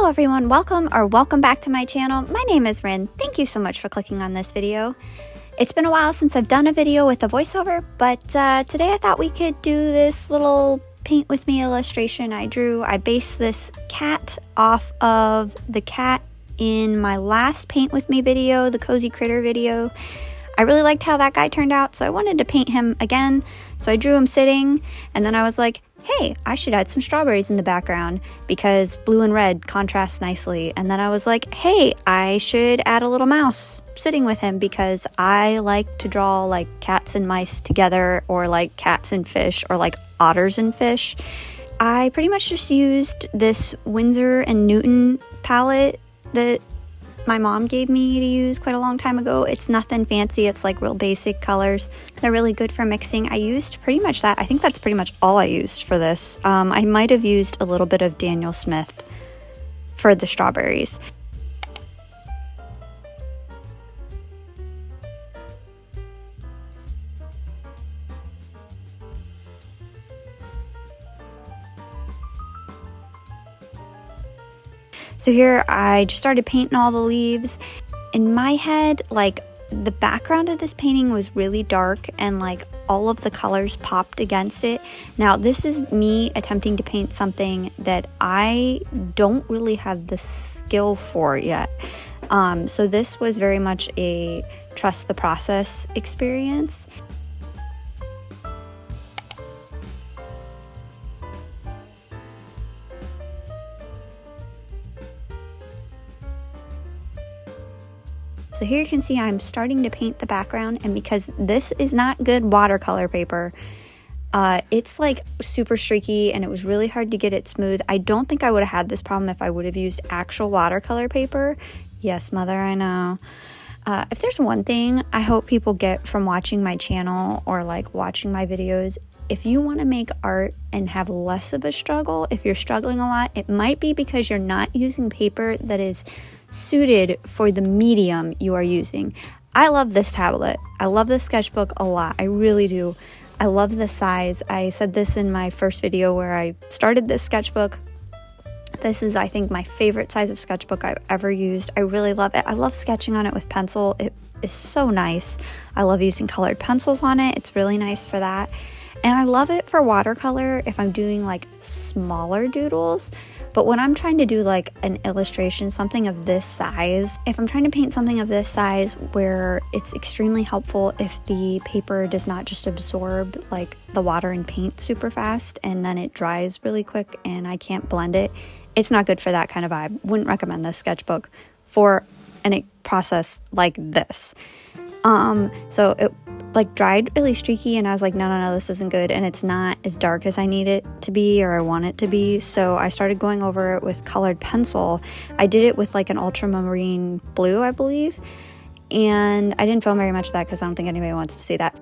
Hello everyone, welcome back to my channel. My name is Rin. Thank you so much for clicking on this video. It's been a while since I've done a video with a voiceover, but today I thought we could do this little paint with me illustration I drew. I based this cat off of the cat in my last paint with me video, the cozy critter video. I really liked how that guy turned out, so I wanted to paint him again. So I drew him sitting, and then I was like, hey, I should add some strawberries in the background because blue and red contrast nicely. And then I was like, hey, I should add a little mouse sitting with him because I like to draw like cats and mice together, or like cats and fish, or like otters and fish. I pretty much just used this Winsor & Newton palette that my mom gave me to use quite a long time ago. It's nothing fancy, it's like real basic colors. They're really good for mixing. I used pretty much that. I think that's pretty much all I used for this. I might have used a little bit of Daniel Smith for the strawberries. So here I just started painting all the leaves. In my head, like the background of this painting was really dark and like all of the colors popped against it. Now this is me attempting to paint something that I don't really have the skill for yet. So this was very much a trust the process experience. So here you can see I'm starting to paint the background, and because this is not good watercolor paper, it's like super streaky and it was really hard to get it smooth. I don't think I would have had this problem if I would have used actual watercolor paper. Yes, mother, I know. If there's one thing I hope people get from watching my channel or like watching my videos, if you want to make art and have less of a struggle, if you're struggling a lot, it might be because you're not using paper that is suited for the medium you are using. I love this tablet. I love this sketchbook a lot. I really do. I love the size. I said this in my first video where I started this sketchbook. This is, I think, my favorite size of sketchbook I've ever used. I really love it. I love sketching on it with pencil. It is so nice. I love using colored pencils on it. It's really nice for that. And I love it for watercolor if I'm doing like smaller doodles. But when I'm trying to do like an illustration, something of this size, if I'm trying to paint something of this size where it's extremely helpful if the paper does not just absorb like the water and paint super fast and then it dries really quick and I can't blend it, it's not good for that kind of vibe. Wouldn't recommend this sketchbook for a process like this. So it like dried really streaky and I was like, no, this isn't good, and it's not as dark as I need it to be or I want it to be. So I started going over it with colored pencil. I did it with like an ultramarine blue, I believe, and I didn't film very much of that because I don't think anybody wants to see that.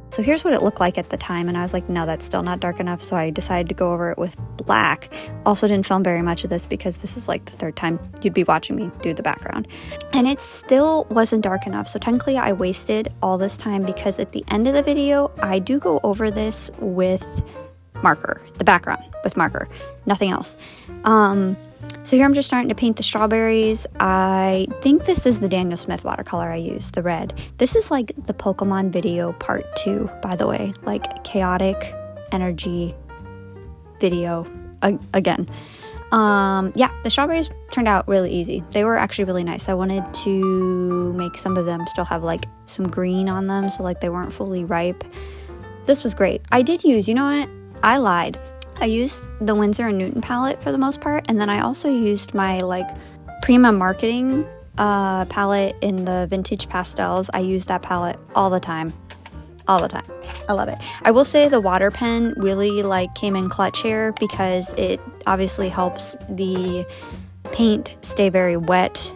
So here's what it looked like at the time, and I was like, no, that's still not dark enough, so I decided to go over it with black. Also didn't film very much of this because this is like the third time you'd be watching me do the background. And it still wasn't dark enough, so technically I wasted all this time because at the end of the video, I do go over this with marker, the background with marker, nothing else. So here I'm just starting to paint the strawberries. I think this is the Daniel Smith watercolor I used, the red. This is like the Pokemon video part 2, by the way, like chaotic energy video again. Yeah, the strawberries turned out really easy. They were actually really nice. I wanted to make some of them still have like some green on them, so like they weren't fully ripe. This was great. I did use, you know what? I lied. I used the Winsor & Newton palette for the most part, and then I also used my like Prima marketing palette in the vintage pastels. I use that palette all the time. I love it. I will say the water pen really like came in clutch here because it obviously helps the paint stay very wet.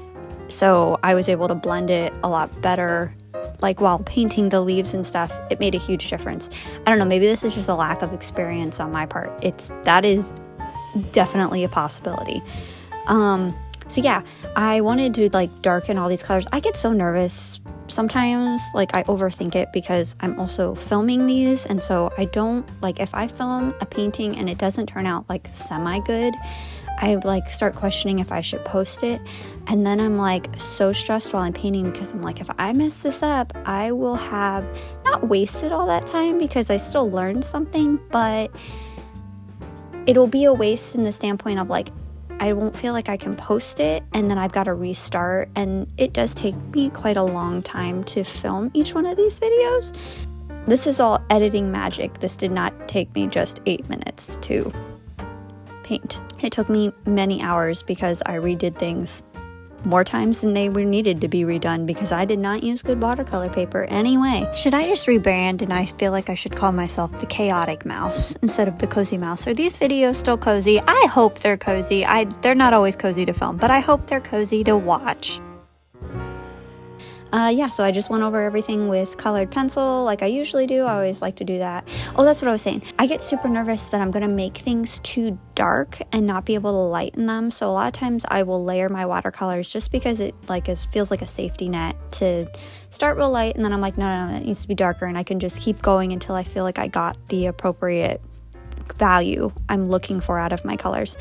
So I was able to blend it a lot better like while painting the leaves and stuff, it made a huge difference. I don't know, maybe this is just a lack of experience on my part. That is definitely a possibility. So yeah, I wanted to like darken all these colors. I get so nervous sometimes, like I overthink it because I'm also filming these, and so I don't like, if I film a painting and it doesn't turn out like semi good, I like start questioning if I should post it, and then I'm like so stressed while I'm painting because I'm like, if I mess this up, I will have not wasted all that time because I still learned something, but it'll be a waste in the standpoint of like, I won't feel like I can post it, and then I've got to restart, and it does take me quite a long time to film each one of these videos. This is all editing magic. This did not take me just 8 minutes to paint. It took me many hours because I redid things more times than they were needed to be redone because I did not use good watercolor paper anyway. Should I just rebrand and I feel like I should call myself the chaotic mouse instead of the cozy mouse? Are these videos still cozy? I hope they're cozy. They're not always cozy to film, but I hope they're cozy to watch. Yeah, so I just went over everything with colored pencil like I usually do. I always like to do that. Oh, that's what I was saying. I get super nervous that I'm going to make things too dark and not be able to lighten them. So a lot of times I will layer my watercolors just because it like feels like a safety net to start real light. And then I'm like, no, it needs to be darker. And I can just keep going until I feel like I got the appropriate value I'm looking for out of my colors.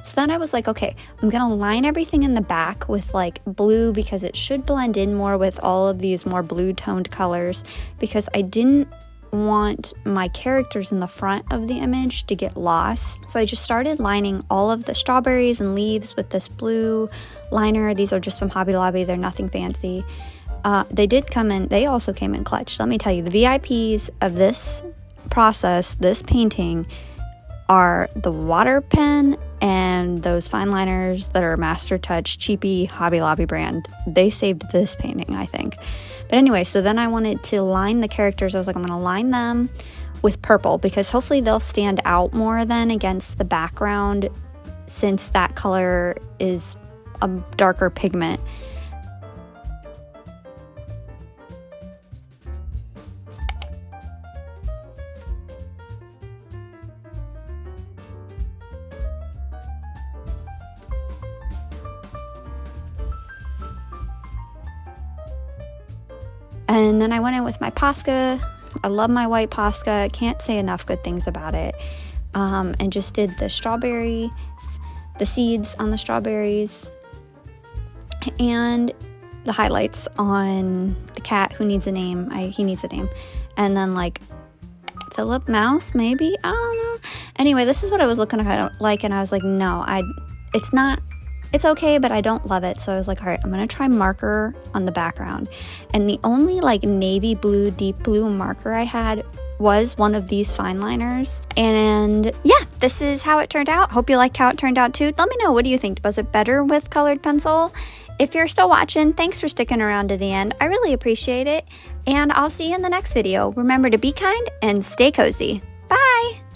So then I was like, okay, I'm going to line everything in the back with like blue because it should blend in more with all of these more blue toned colors, because I didn't want my characters in the front of the image to get lost. So I just started lining all of the strawberries and leaves with this blue liner. These are just from Hobby Lobby. They're nothing fancy. They also came in clutch. Let me tell you, the VIPs of this process, this painting, are the water pen and those fine liners that are Master Touch, cheapy Hobby Lobby brand. They saved this painting, I think. But anyway, so then I wanted to line the characters. I was like, I'm going to line them with purple because hopefully they'll stand out more than against the background, since that color is a darker pigment. And then I went in with my Posca. I love my white Posca. Can't say enough good things about it. And just did the strawberries, the seeds on the strawberries, and the highlights on the cat who needs a name. He needs a name. And then like Philip Mouse, maybe? I don't know. Anyway, this is what I was looking at like, and I was like, no, it's okay, but I don't love it. So I was like, all right, I'm going to try marker on the background. And the only like navy blue, deep blue marker I had was one of these fine liners. And yeah, this is how it turned out. Hope you liked how it turned out too. Let me know, what do you think? Was it better with colored pencil? If you're still watching, thanks for sticking around to the end. I really appreciate it. And I'll see you in the next video. Remember to be kind and stay cozy. Bye!